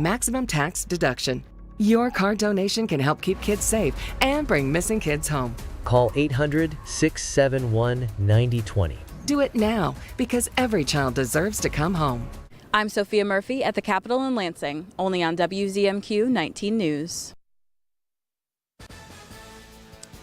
maximum tax deduction. Your car donation can help keep kids safe and bring missing kids home. Call 800-671-9020. Do it now, because every child deserves to come home. I'm Sophia Murphy at the Capitol in Lansing, only on WZMQ 19 News.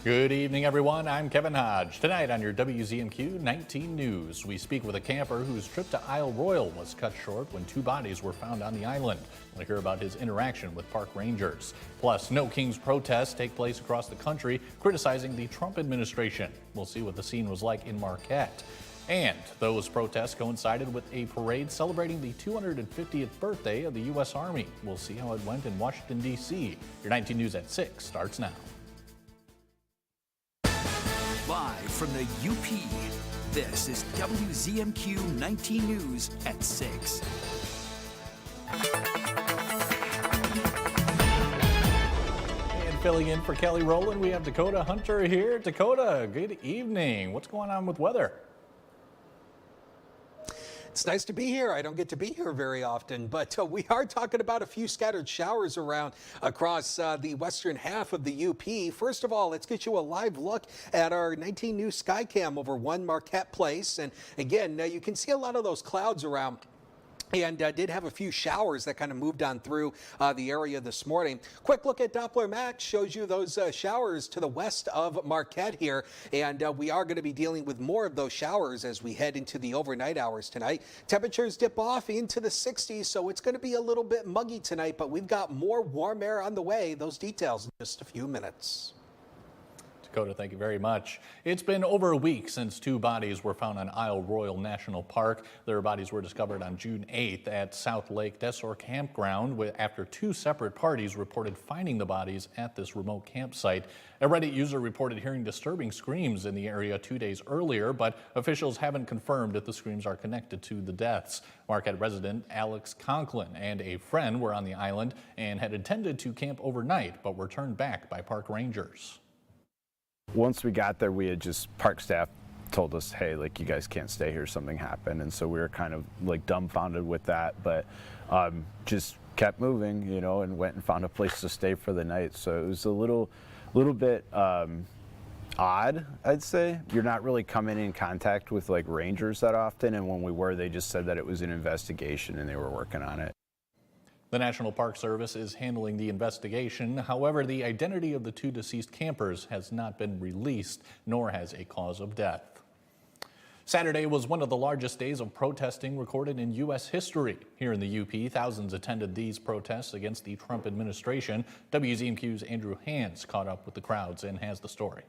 Good evening, everyone. I'm Kevin Hodge. Tonight on your WZMQ 19 News, we speak with a camper whose trip to Isle Royale was cut short when 2 bodies were found on the island. We'll hear about his interaction with park rangers. Plus, No Kings protests take place across the country criticizing the Trump administration. We'll see what the scene was like in Marquette. And those protests coincided with a parade celebrating the 250th birthday of the U.S. Army. We'll see how it went in Washington, D.C. Your 19 News at 6 starts now. Live from the UP, this is WZMQ 19 News at 6. And filling in for Kelly Rowland, we have Dakota Hunter here. Dakota, good evening. What's going on with weather? It's nice to be here. I don't get to be here very often, but we are talking about a few scattered showers around across the western half of the UP. First of all, let's get you a live look at our 19 News Skycam over One Marquette Place. And again, you can see a lot of those clouds around. And did have a few showers that kind of moved on through the area this morning. Quick look at Doppler Max shows you those showers to the west of Marquette here. And we are going to be dealing with more of those showers as we head into the overnight hours tonight. Temperatures dip off into the 60s, so it's going to be a little bit muggy tonight, but we've got more warm air on the way. Those details in just a few minutes. Dakota, thank you very much. It's been over a week since 2 bodies were found on Isle Royale National Park. Their bodies were discovered on June 8th at South Lake Desor Campground after 2 separate parties reported finding the bodies at this remote campsite. A Reddit user reported hearing disturbing screams in the area 2 days earlier, but officials haven't confirmed if the screams are connected to the deaths. Marquette resident Alex Conklin and a friend were on the island and had intended to camp overnight, but were turned back by park rangers. Once we got there, park staff told us, hey, like, you guys can't stay here, something happened. And so we were kind of like dumbfounded with that, but just kept moving, you know, and went and found a place to stay for the night. So it was a little bit odd, I'd say. You're not really coming in contact with like rangers that often. And when we were, they just said that it was an investigation and they were working on it. The National Park Service is handling the investigation. However, the identity of the 2 deceased campers has not been released, nor has a cause of death. Saturday was one of the largest days of protesting recorded in U.S. history. Here in the UP, thousands attended these protests against the Trump administration. WZMQ's Andrew Hans caught up with the crowds and has the story.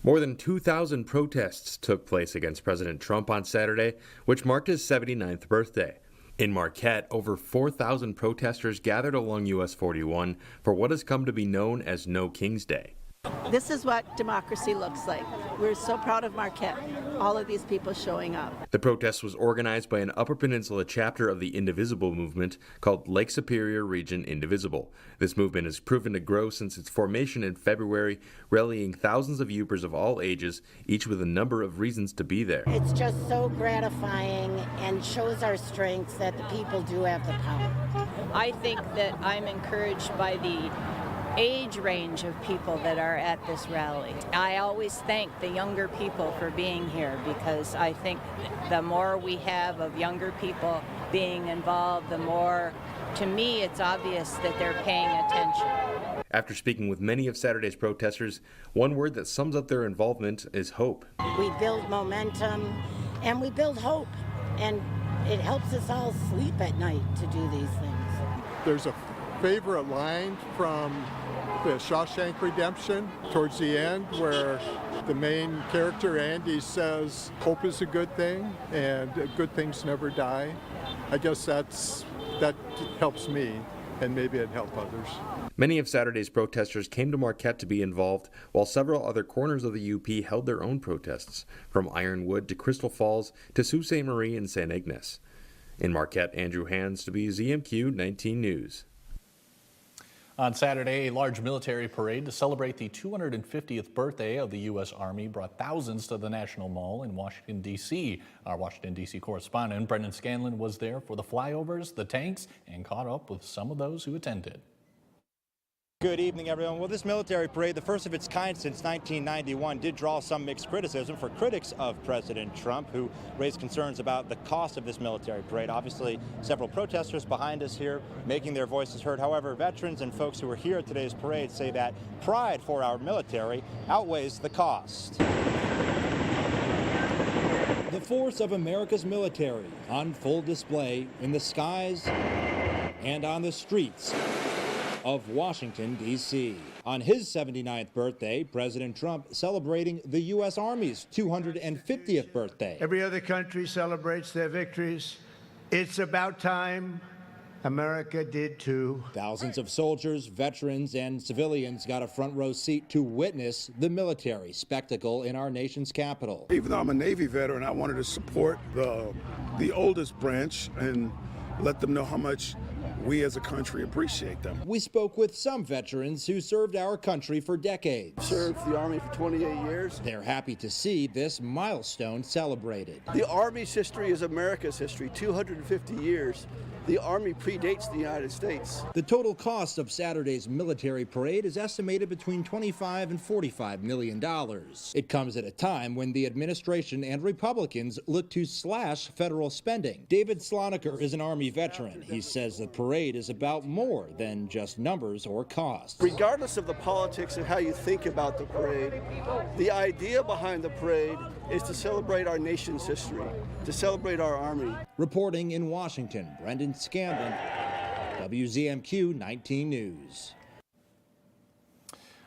More than 2,000 protests took place against President Trump on Saturday, which marked his 79th birthday. In Marquette, over 4,000 protesters gathered along US 41 for what has come to be known as No Kings Day. This is what democracy looks like. We're so proud of Marquette, all of these people showing up. The protest was organized by an Upper Peninsula chapter of the Indivisible movement called Lake Superior Region Indivisible. This movement has proven to grow since its formation in February, rallying thousands of Upers of all ages, each with a number of reasons to be there. It's just so gratifying and shows our strengths that the people do have the power. I think that I'm encouraged by the age range of people that are at this rally. I always thank the younger people for being here, because I think the more we have of younger people being involved, the more, to me, it's obvious that they're paying attention. After speaking with many of Saturday's protesters, one word that sums up their involvement is hope. We build momentum and we build hope, and it helps us all sleep at night to do these things. There's a favorite line from the Shawshank Redemption towards the end where the main character, Andy, says hope is a good thing and good things never die. I guess that helps me, and maybe it helps others. Many of Saturday's protesters came to Marquette to be involved, while several other corners of the UP held their own protests, from Ironwood to Crystal Falls to Sault Ste. Marie and St. Ignace. In Marquette, Andrew Hans, WZMQ 19 News. On Saturday, a large military parade to celebrate the 250th birthday of the U.S. Army brought thousands to the National Mall in Washington, D.C. Our Washington, D.C. correspondent Brendan Scanlon was there for the flyovers, the tanks, and caught up with some of those who attended. Good evening, everyone. Well, this military parade, the first of its kind since 1991, did draw some mixed criticism for critics of President Trump, who raised concerns about the cost of this military parade. Obviously, several protesters behind us here making their voices heard. However, veterans and folks who are here at today's parade say that pride for our military outweighs the cost. The force of America's military on full display in the skies and on the streets of Washington, D.C. On his 79th birthday, President Trump celebrating the U.S. Army's 250th birthday. Every other country celebrates their victories. It's about time America did too. Thousands of soldiers, veterans, and civilians got a front row seat to witness the military spectacle in our nation's capital. Even though I'm a Navy veteran, I wanted to support the oldest branch and let them know how much we as a country appreciate them. We spoke with some veterans who served our country for decades. Served the Army for 28 years. They're happy to see this milestone celebrated. The Army's history is America's history, 250 years. The Army predates the United States. The total cost of Saturday's military parade is estimated between $25 and $45 million. It comes at a time when the administration and Republicans look to slash federal spending. David Sloniker is an Army veteran. He says the parade is about more than just numbers or costs. Regardless of the politics and how you think about the parade, the idea behind the parade is to celebrate our nation's history, to celebrate our Army. Reporting in Washington, Brendan Scanlon, WZMQ 19 News.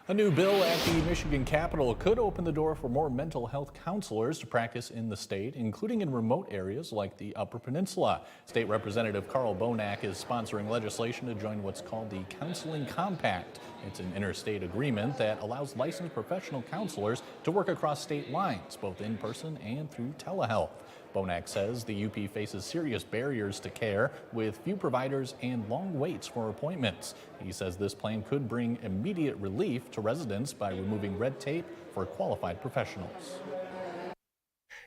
A new bill at the Michigan Capitol could open the door for more mental health counselors to practice in the state, including in remote areas like the Upper Peninsula. State Representative Carl Bonak is sponsoring legislation to join what's called the Counseling Compact. It's an interstate agreement that allows licensed professional counselors to work across state lines, both in person and through telehealth. Bonak says the UP faces serious barriers to care with few providers and long waits for appointments. He says this plan could bring immediate relief to residents by removing red tape for qualified professionals.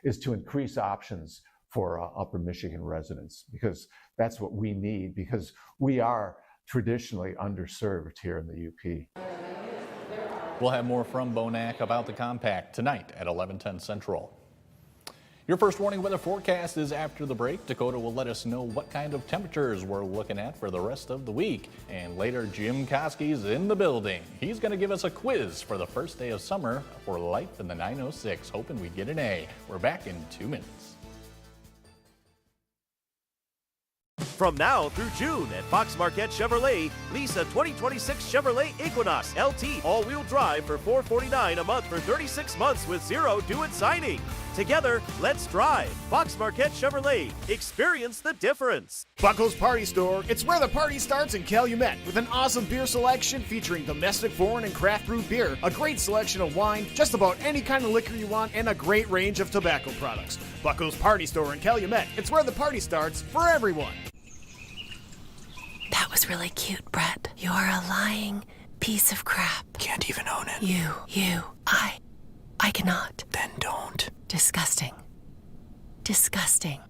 Is to increase options for Upper Michigan residents, because that's what we need, because we are traditionally underserved here in the UP. We'll have more from Bonak about the compact tonight at 11:10 Central. Your first warning weather forecast is after the break. Dakota will let us know what kind of temperatures we're looking at for the rest of the week. And later, Jim Koski's in the building. He's going to give us a quiz for the first day of summer for life in the 906, hoping we get an A. We're back in 2 minutes. From now through June at Fox Marquette Chevrolet, lease a 2026 Chevrolet Equinox LT all-wheel drive for $449 a month for 36 months with zero due at signing. Together, let's drive. Fox Marquette Chevrolet. Experience the difference. Buckles Party Store. It's where the party starts in Calumet with an awesome beer selection featuring domestic, foreign, and craft brewed beer, a great selection of wine, just about any kind of liquor you want, and a great range of tobacco products. Buckles Party Store in Calumet. It's where the party starts for everyone. That was really cute, Brett. You're a lying piece of crap. Can't even own it. I cannot. Then don't. Disgusting. Disgusting.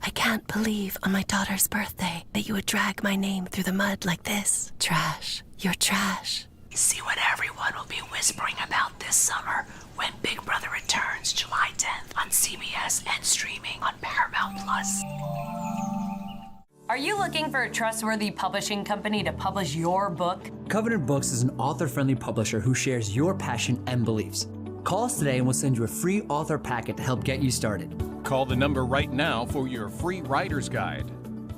I can't believe on my daughter's birthday that you would drag my name through the mud like this. Trash. You're trash. See what everyone will be whispering about this summer when Big Brother returns July 10th on CBS and streaming on Paramount+. Are you looking for a trustworthy publishing company to publish your book? Covenant Books is an author-friendly publisher who shares your passion and beliefs. Call us today and we'll send you a free author packet to help get you started. Call the number right now for your free writer's guide.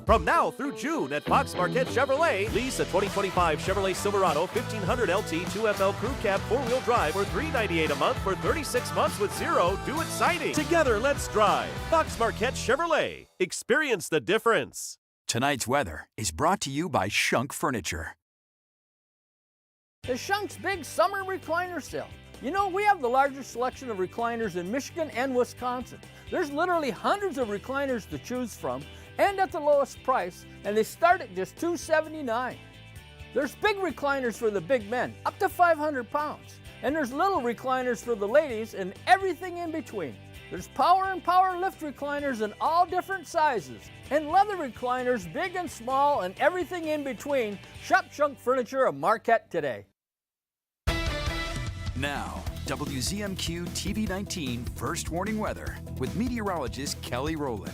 From now through June at Fox Marquette Chevrolet, lease a 2025 Chevrolet Silverado 1500 LT 2FL Crew Cab 4-wheel drive for $398 a month for 36 months with zero due at signing. Together, let's drive. Fox Marquette Chevrolet. Experience the difference. Tonight's weather is brought to you by Shunk Furniture. The Shunk's Big Summer Recliner Sale. You know, we have the largest selection of recliners in Michigan and Wisconsin. There's literally hundreds of recliners to choose from and at the lowest price, and they start at just $279. There's big recliners for the big men, up to 500 pounds. And there's little recliners for the ladies and everything in between. There's power and power lift recliners in all different sizes. And leather recliners, big and small, and everything in between. Shop Junk Furniture of Marquette today. Now, WZMQ TV 19 First Warning Weather with meteorologist Kelly Rowland.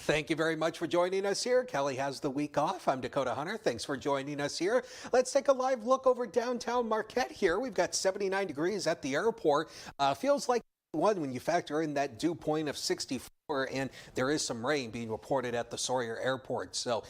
Thank you very much for joining us here. Kelly has the week off. I'm Dakota Hunter. Thanks for joining us here. Let's take a live look over downtown Marquette here. We've got 79 degrees at the airport. Feels like one when you factor in that dew point of 64, and there is some rain being reported at the Sawyer Airport. So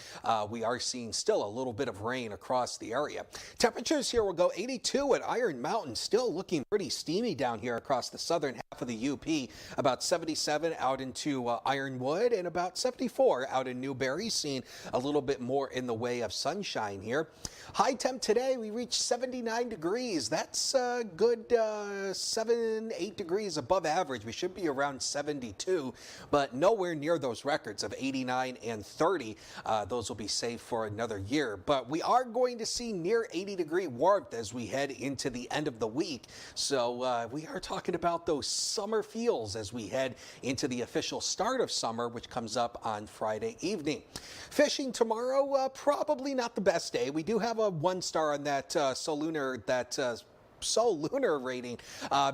we are seeing still a little bit of rain across the area. Temperatures here will go 82 at Iron Mountain, still looking pretty steamy down here across the southern half of the UP. About 77 out into Ironwood and about 74 out in Newberry, seeing a little bit more in the way of sunshine here. High temp today, we reached 79 degrees. That's a good 7-8 degrees above average. We should be around 72, but nowhere near those records of 89 and 30. Those will be safe for another year. But we are going to see near 80-degree warmth as we head into the end of the week. So we are talking about those summer feels as we head into the official start of summer, which comes up on Friday evening. Fishing tomorrow, probably not the best day. We do have a 1-star on that Lunar rating.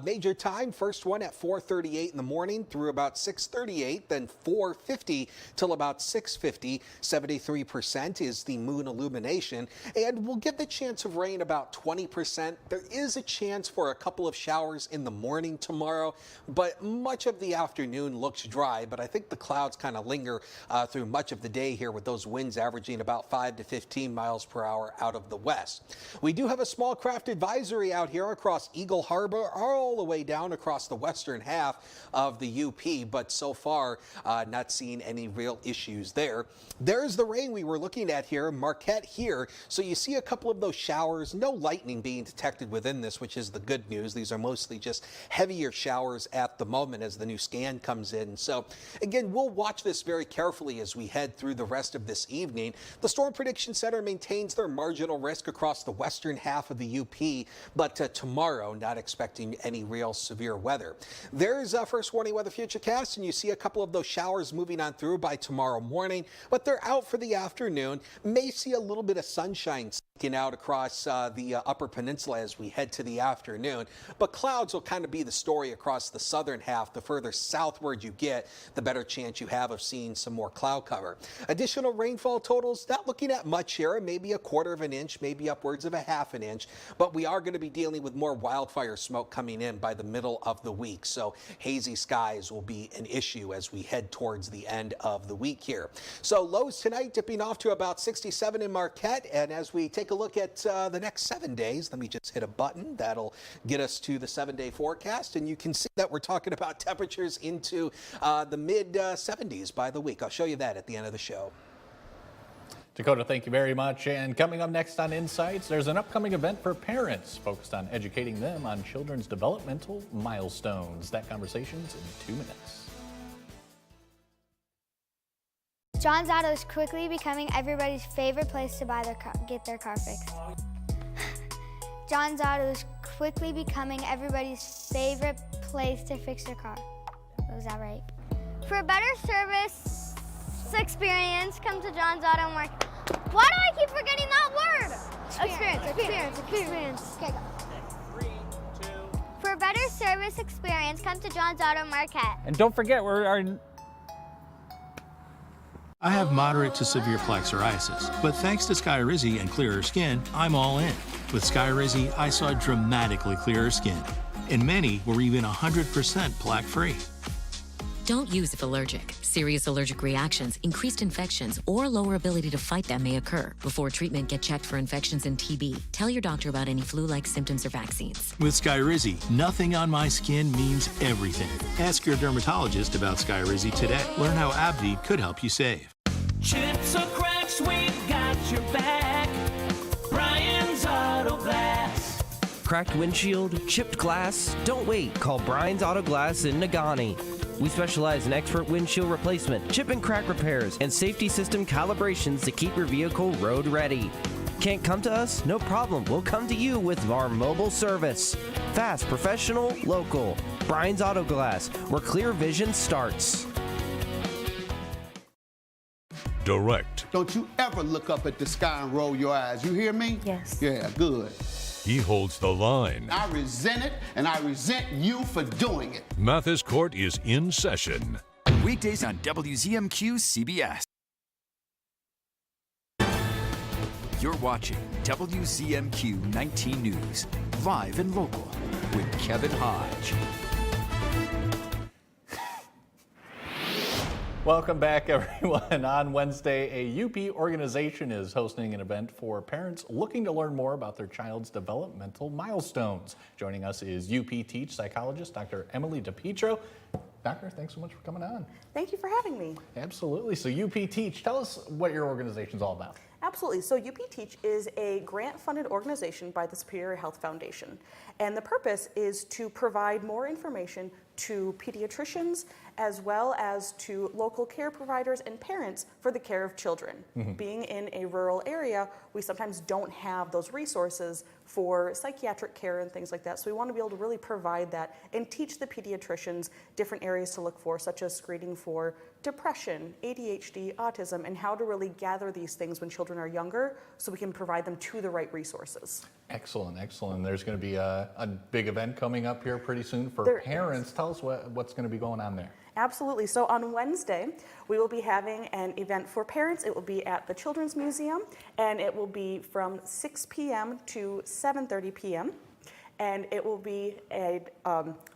Major time, first one at 4:38 in the morning through about 6:38, then 4:50 till about 6:50. 73% is the moon illumination, and we'll get the chance of rain about 20%. There is a chance for a couple of showers in the morning tomorrow, but much of the afternoon looks dry, but I think the clouds kind of linger through much of the day here with those winds averaging about 5 to 15 miles per hour out of the west. We do have a small craft advisory out here across Eagle Harbor all the way down across the western half of the UP, but so far not seeing any real issues there. There's the rain we were looking at here, Marquette here. So you see a couple of those showers, no lightning being detected within this, which is the good news. These are mostly just heavier showers at the moment as the new scan comes in. So again, we'll watch this very carefully as we head through the rest of this evening. The Storm Prediction Center maintains their marginal risk across the western half of the UP, but tomorrow, not expecting any real severe weather. There's a first warning weather futurecast, and you see a couple of those showers moving on through by tomorrow morning, but they're out for the afternoon. May see a little bit of sunshine sneaking out across the Upper Peninsula as we head to the afternoon, but clouds will kind of be the story across the southern half. The further southward you get, the better chance you have of seeing some more cloud cover. Additional rainfall totals, not looking at much here, maybe a 1/4 of an inch, maybe upwards of a 1/2 an inch, but we are going to be dealing with more wildfire smoke coming in by the middle of the week. So hazy skies will be an issue as we head towards the end of the week here. So lows tonight dipping off to about 67 in Marquette. And as we take a look at the next 7 days, let me just hit a button. That'll get us to the 7-day forecast. And you can see that we're talking about temperatures into the mid 70s by the week. I'll show you that at the end of the show. Dakota, thank you very much. And coming up next on Insights, there's an upcoming event for parents focused on educating them on children's developmental milestones. That conversation's in 2 minutes. John's Auto is quickly becoming everybody's favorite place to get their car fixed. John's Auto is quickly becoming everybody's favorite place to fix their car. Was that right? For a better service experience, come to John's Auto Market. Why do I keep forgetting that word? Experience. Okay, go. 3, 2. For a better service experience, come to John's Auto Market. And don't forget, I have moderate to severe plaque psoriasis, but thanks to Skyrizi and clearer skin, I'm all in. With Skyrizi, I saw dramatically clearer skin, and many were even 100% plaque-free. Don't use if allergic. Serious allergic reactions, increased infections, or lower ability to fight them may occur. Before treatment, get checked for infections and TB. Tell your doctor about any flu-like symptoms or vaccines. With Skyrizi, nothing on my skin means everything. Ask your dermatologist about Skyrizi today. Learn how AbbVie could help you save. Chips or cracks, we got your back. Brian's Auto Glass. Cracked windshield, chipped glass? Don't wait. Call Brian's Auto Glass in Nagani. We specialize in expert windshield replacement, chip and crack repairs, and safety system calibrations to keep your vehicle road ready. Can't come to us? No problem. We'll come to you with our mobile service. Fast, professional, local. Brian's Auto Glass, where clear vision starts. Direct. Don't you ever look up at the sky and roll your eyes. You hear me? Yes. Yeah, good. He holds the line. I resent it, and I resent you for doing it. Mathis Court is in session. Weekdays on WZMQ CBS. You're watching WZMQ 19 News, live and local, with Kevin Hodge. Welcome back, everyone. On Wednesday, a UP organization is hosting an event for parents looking to learn more about their child's developmental milestones. Joining us is UP Teach psychologist Dr. Emily DiPietro. Doctor, thanks so much for coming on. Thank you for having me. Absolutely. So UP Teach, tell us what your organization's all about. Absolutely. So UP Teach is a grant-funded organization by the Superior Health Foundation. And the purpose is to provide more information to pediatricians as well as to local care providers and parents for the care of children. Being in a rural area, we sometimes don't have those resources for psychiatric care and things like that. So we want to be able to really provide that and teach the pediatricians different areas to look for, such as screening for depression, ADHD, autism, and how to really gather these things when children are younger so we can provide them to the right resources. Excellent, excellent. There's going to be a big event coming up here pretty soon for parents. Tell us what's going to be going on there. Absolutely. So on Wednesday, we will be having an event for parents. It will be at the Children's Museum, and it will be from 6 p.m. to 7:30 p.m. And it will be a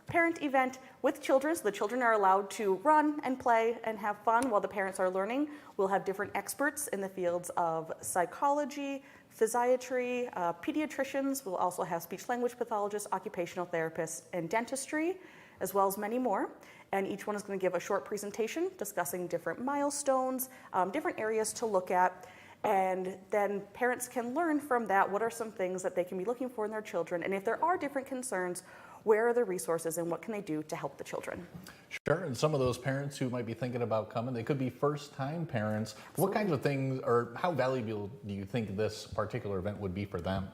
parent event with children, so the children are allowed to run and play and have fun while the parents are learning. We'll have different experts in the fields of psychology, physiatry, pediatricians. We'll also have speech-language pathologists, occupational therapists, and dentistry, as well as many more. And each one is going to give a short presentation discussing different milestones, different areas to look at. And then parents can learn from that what are some things that they can be looking for in their children. And if there are different concerns, where are the resources and what can they do to help the children? Sure, and some of those parents who might be thinking about coming, they could be first-time parents. Absolutely. What kinds of things, or how valuable do you think this particular event would be for them?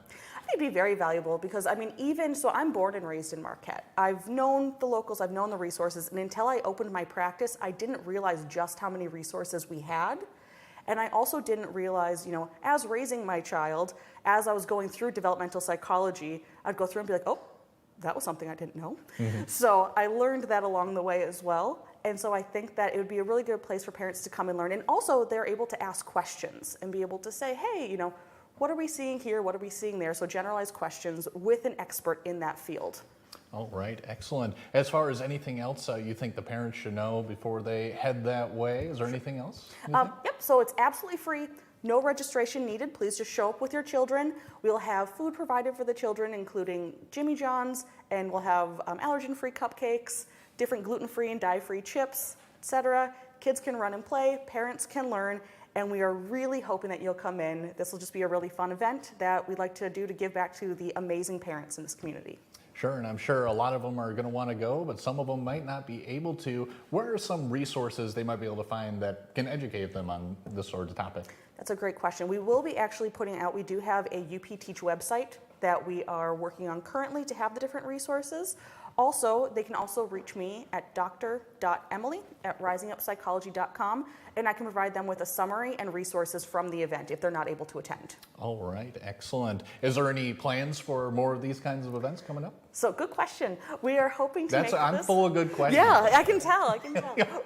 It'd be very valuable because, I mean, so I'm born and raised in Marquette. I've known the locals, I've known the resources, and until I opened my practice, I didn't realize just how many resources we had. And I also didn't realize, as raising my child, as I was going through developmental psychology, I'd go through and be like, oh, that was something I didn't know. So I learned that along the way as well. And so I think that it would be a really good place for parents to come and learn. And also they're able to ask questions and be able to say, hey, what are we seeing here? What are we seeing there? So generalized questions with an expert in that field. All right, excellent. As far as anything else you think the parents should know before they head that way, is there anything else? Yep, so it's absolutely free. No registration needed. Please just show up with your children. We'll have food provided for the children, including Jimmy John's, and we'll have allergen-free cupcakes, different gluten-free and dye-free chips, etc. Kids can run and play, parents can learn, and we are really hoping that you'll come in. This will just be a really fun event that we'd like to do to give back to the amazing parents in this community. Sure, and I'm sure a lot of them are going to want to go, but some of them might not be able to. What are some resources they might be able to find that can educate them on this sort of topic? That's a great question. We will be actually putting out, we do have a UP Teach website that we are working on currently to have the different resources. Also, they can also reach me at dr.emily@risingupsychology.com, and I can provide them with a summary and resources from the event if they're not able to attend. All right, excellent. Is there any plans for more of these kinds of events coming up? So, good question. We are hoping to I'm full of good questions. Yeah, I can tell.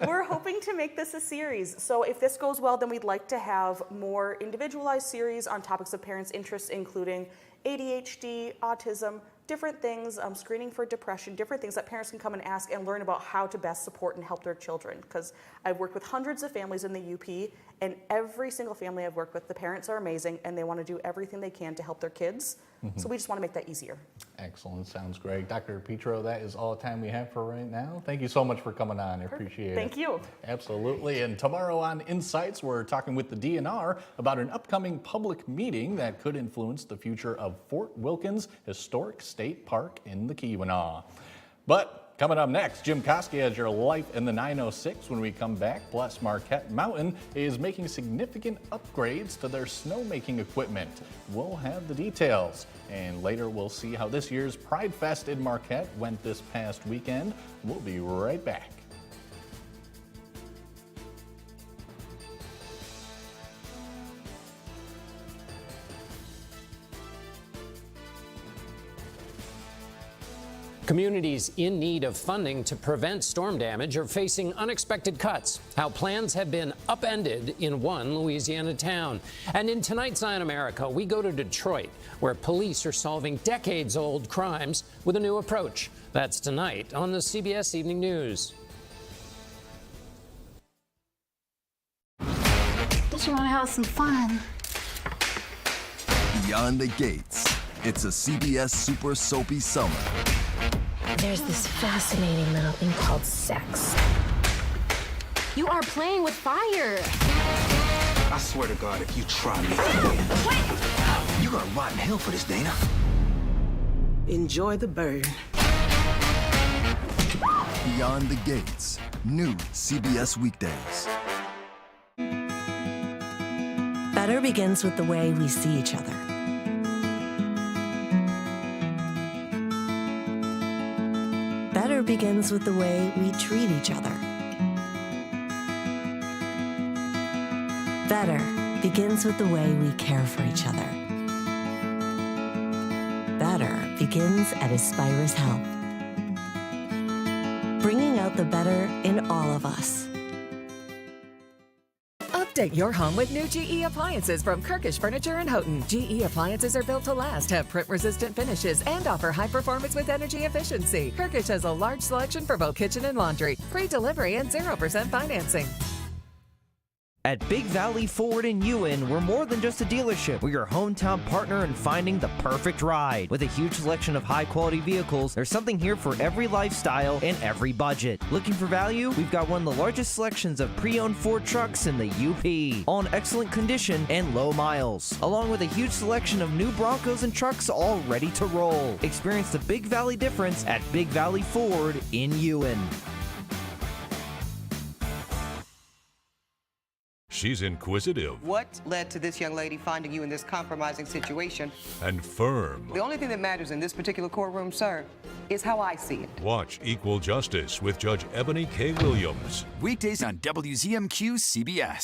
We're hoping to make this a series. So if this goes well, then we'd like to have more individualized series on topics of parents' interests, including ADHD, autism, different things, screening for depression, different things that parents can come and ask and learn about how to best support and help their children. Because I've worked with hundreds of families in the UP, and every single family I've worked with, the parents are amazing and they want to do everything they can to help their kids. So we just want to make that easier. Excellent, sounds great. Dr. DiPietro, that is all the time we have for right now. Thank you so much for coming on, I appreciate it. Thank you. Absolutely, and tomorrow on Insights, we're talking with the DNR about an upcoming public meeting that could influence the future of Fort Wilkins Historic State Park in the Keweenaw. But Coming up next, Jim Koski has your Life in the 906 when we come back. Plus, Marquette Mountain is making significant upgrades to their snowmaking equipment. We'll have the details. And later, we'll see how this year's Pride Fest in Marquette went this past weekend. We'll be right back. Communities in need of funding to prevent storm damage are facing unexpected cuts. How plans have been upended in one Louisiana town. And in tonight's Eye on America, we go to Detroit, where police are solving decades-old crimes with a new approach. That's tonight on the CBS Evening News. Just want to have some fun. Beyond the Gates. It's a CBS super soapy summer. There's this fascinating little thing called sex. You are playing with fire. I swear to God, if you try me again, you're gonna rot in hell for this, Dana. Enjoy the burn. Beyond the Gates. New CBS weekdays. Better begins with the way we see each other. Better begins with the way we treat each other. Better begins with the way we care for each other. Better begins at Aspirus Health. Bringing out the better in all of us. Update your home with new GE appliances from Kirkish Furniture in Houghton. GE appliances are built to last, have print-resistant finishes, and offer high performance with energy efficiency. Kirkish has a large selection for both kitchen and laundry, free delivery, and 0% financing. At Big Valley Ford in Ewan, we're more than just a dealership. We're your hometown partner in finding the perfect ride. With a huge selection of high-quality vehicles, there's something here for every lifestyle and every budget. Looking for value? We've got one of the largest selections of pre-owned Ford trucks in the UP, all in excellent condition and low miles, along with a huge selection of new Broncos and trucks all ready to roll. Experience the Big Valley difference at Big Valley Ford in Ewan. She's inquisitive What led to this young lady finding you in this compromising situation? and firm. The only thing that matters in this particular courtroom, sir, is how I see it. Watch Equal Justice with Judge Ebony K. Williams. Weekdays on WZMQ CBS.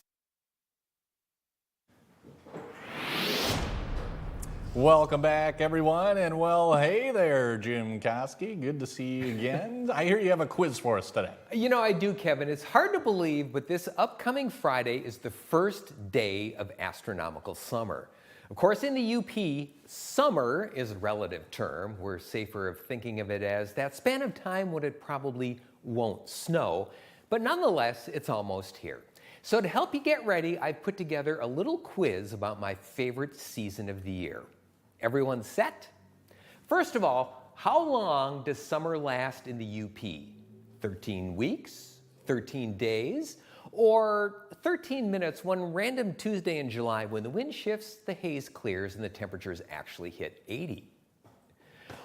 Welcome back, everyone, and well, hey there, Jim Koski. Good to see you again. I hear you have a quiz for us today. You know, I do, Kevin. It's hard to believe, but this upcoming Friday is the first day of astronomical summer. Of course, in the UP, summer is a relative term. We're safer of thinking of it as that span of time when it probably won't snow, but nonetheless, it's almost here. So to help you get ready, I've put together a little quiz about my favorite season of the year. Everyone set? First of all, how long does summer last in the UP? 13 weeks, 13 days, or 13 minutes one random Tuesday in July when the wind shifts, the haze clears, and the temperatures actually hit 80?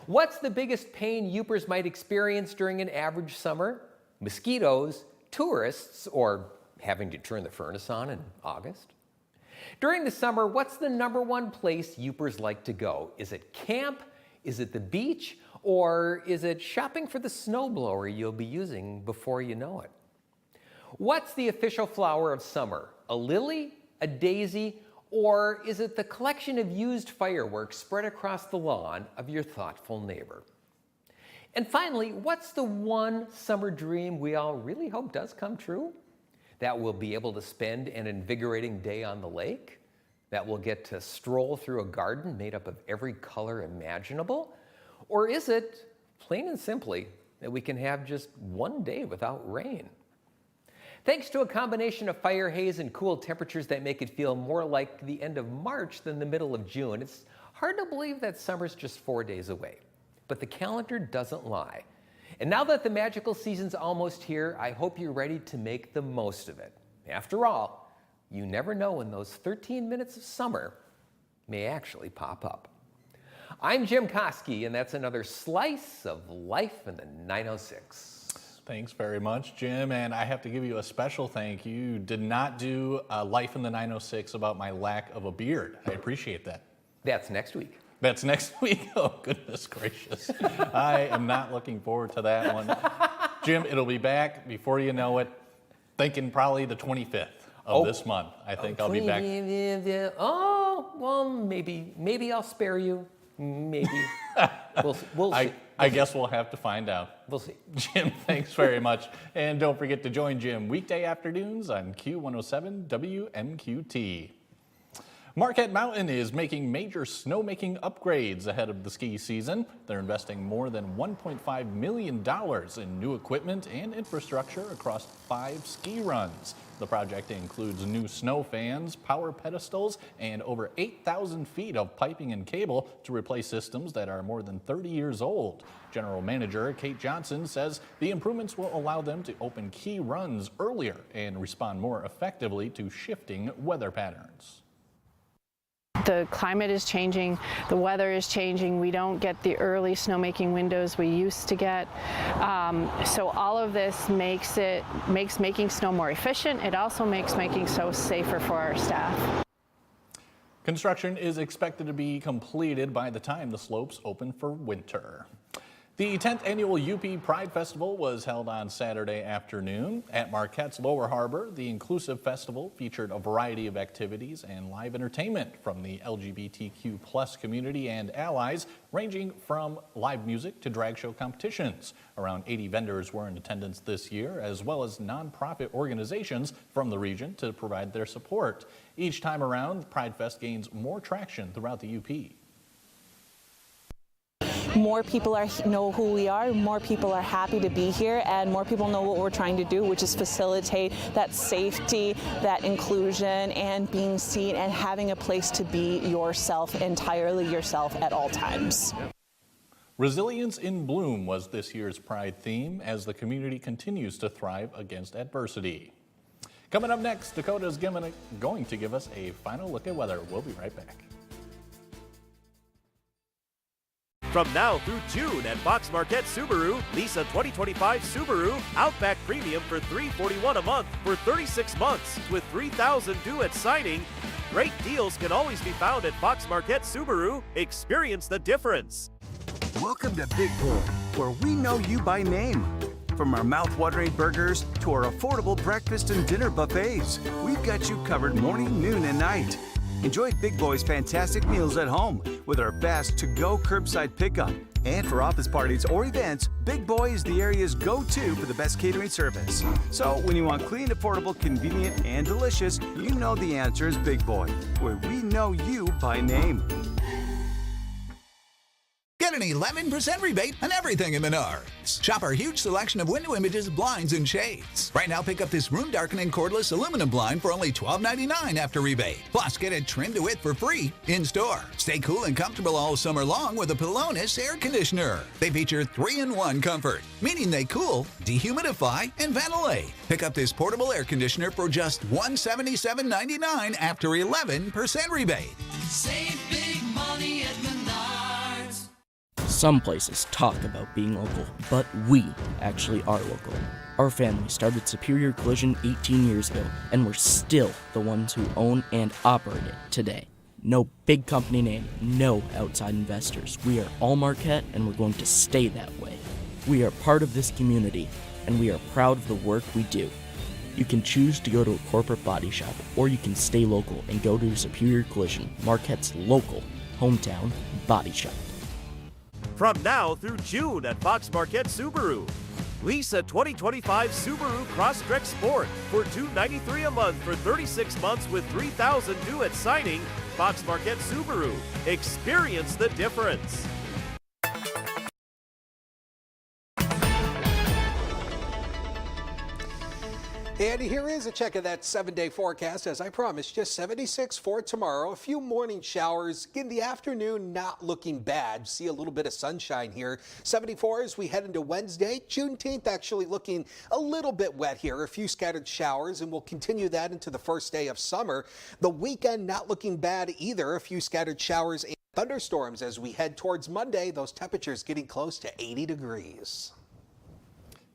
What's the biggest pain Yoopers might experience during an average summer? Mosquitoes, tourists, or having to turn the furnace on in August? During the summer, what's the #1 place Yoopers like to go? Is it camp? Is it the beach? Or is it shopping for the snowblower you'll be using before you know it? What's the official flower of summer? A lily? A daisy? Or is it the collection of used fireworks spread across the lawn of your thoughtful neighbor? And finally, what's the one summer dream we all really hope does come true? That we'll be able to spend an invigorating day on the lake? That we'll get to stroll through a garden made up of every color imaginable? Or is it, plain and simply, that we can have just one day without rain? Thanks to a combination of fire haze and cool temperatures that make it feel more like the end of March than the middle of June, it's hard to believe that summer's just 4 days away. But the calendar doesn't lie. And now that the magical season's almost here, I hope you're ready to make the most of it. After all, you never know when those 13 minutes of summer may actually pop up. I'm Jim Koski, and that's another slice of life in the 906. Thanks very much, Jim. And I have to give you a special thank you. You did not do Life in the 906 about my lack of a beard. I appreciate that. That's next week. That's next week? Oh, goodness gracious. I am not looking forward to that one. Jim, it'll be back before you know it, thinking probably the 25th of this month. I think I'll be back. Oh, well, maybe I'll spare you. Maybe. We'll see. I guess we'll have to find out. We'll see. Jim, thanks very much. And don't forget to join Jim weekday afternoons on Q107 WMQT. Marquette Mountain is making major snowmaking upgrades ahead of the ski season. They're investing more than $1.5 million in new equipment and infrastructure across 5 ski runs. The project includes new snow fans, power pedestals, and over 8,000 feet of piping and cable to replace systems that are more than 30 years old. General Manager Kate Johnson says the improvements will allow them to open key runs earlier and respond more effectively to shifting weather patterns. The climate is changing, the weather is changing, we don't get the early snowmaking windows we used to get. So all of this makes making snow more efficient. It also makes making snow safer for our staff. Construction is expected to be completed by the time the slopes open for winter. The 10th annual UP Pride Festival was held on Saturday afternoon at Marquette's Lower Harbor. The inclusive festival featured a variety of activities and live entertainment from the LGBTQ+ community and allies, ranging from live music to drag show competitions. Around 80 vendors were in attendance this year, as well as nonprofit organizations from the region to provide their support. Each time around, Pride Fest gains more traction throughout the UP. More people know who we are, more people are happy to be here, and more people know what we're trying to do, which is facilitate that safety, that inclusion, and being seen and having a place to be yourself, entirely yourself at all times. Resilience in Bloom was this year's Pride theme as the community continues to thrive against adversity. Coming up next, Dakota's going to give us a final look at weather. We'll be right back. From now through June at Fox Marquette Subaru, lease a 2025 Subaru Outback Premium for $341 a month for 36 months with $3,000 due at signing. Great deals can always be found at Fox Marquette Subaru. Experience the difference. Welcome to Big Boy, where we know you by name. From our mouth-watering burgers to our affordable breakfast and dinner buffets, we've got you covered morning, noon, and night. Enjoy Big Boy's fantastic meals at home with our fast to-go curbside pickup. And for office parties or events, Big Boy is the area's go-to for the best catering service. So when you want clean, affordable, convenient, and delicious, you know the answer is Big Boy, where we know you by name. Get an 11% rebate on everything in Menards. Shop our huge selection of window images, blinds, and shades. Right now, pick up this room darkening cordless aluminum blind for only $12.99 after rebate. Plus, get it trimmed to it for free in-store. Stay cool and comfortable all summer long with a Pelonis air conditioner. They feature 3-in-1 comfort, meaning they cool, dehumidify, and ventilate. Pick up this portable air conditioner for just $177.99 after 11% rebate. Save big money at Menards. Some places talk about being local, but we actually are local. Our family started Superior Collision 18 years ago, and we're still the ones who own and operate it today. No big company name, no outside investors. We are all Marquette, and we're going to stay that way. We are part of this community, and we are proud of the work we do. You can choose to go to a corporate body shop, or you can stay local and go to Superior Collision, Marquette's local hometown body shop. From now through June at Fox Marquette Subaru. Lease a 2025 Subaru Crosstrek Sport for $293 a month for 36 months with $3,000 due at signing. Fox Marquette Subaru. Experience the difference. And here is a check of that 7-day forecast. As I promised, just 76 for tomorrow. A few morning showers in the afternoon, not looking bad. See a little bit of sunshine here. 74 as we head into Wednesday. Juneteenth actually looking a little bit wet here. A few scattered showers, and we'll continue that into the first day of summer. The weekend not looking bad either. A few scattered showers. Thunderstorms as we head towards Monday, those temperatures getting close to 80 degrees.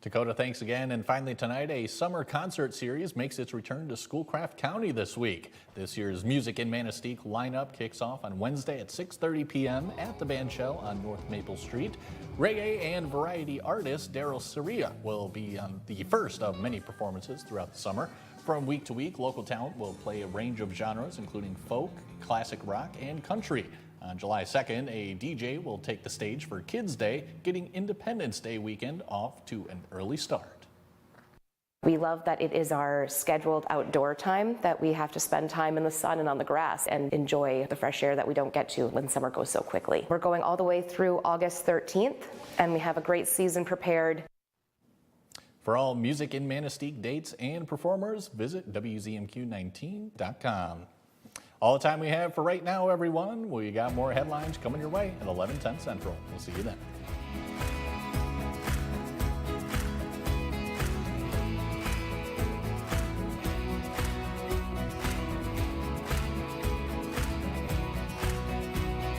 Dakota, thanks again. And finally tonight, a summer concert series makes its return to Schoolcraft County this week. This year's Music in Manistee lineup kicks off on Wednesday at 6:30 p.m. at the Bandshell on North Maple Street. Reggae and variety artist Daryl Saria will be on the first of many performances throughout the summer. From week to week, local talent will play a range of genres, including folk, classic rock, and country. On July 2nd, a DJ will take the stage for Kids Day, getting Independence Day weekend off to an early start. We love that it is our scheduled outdoor time, that we have to spend time in the sun and on the grass and enjoy the fresh air that we don't get to when summer goes so quickly. We're going all the way through August 13th, and we have a great season prepared. For all Music in Manistee dates and performers, visit WZMQ19.com. All the time we have for right now, everyone. We got more headlines coming your way at 11:10 Central. We'll see you then.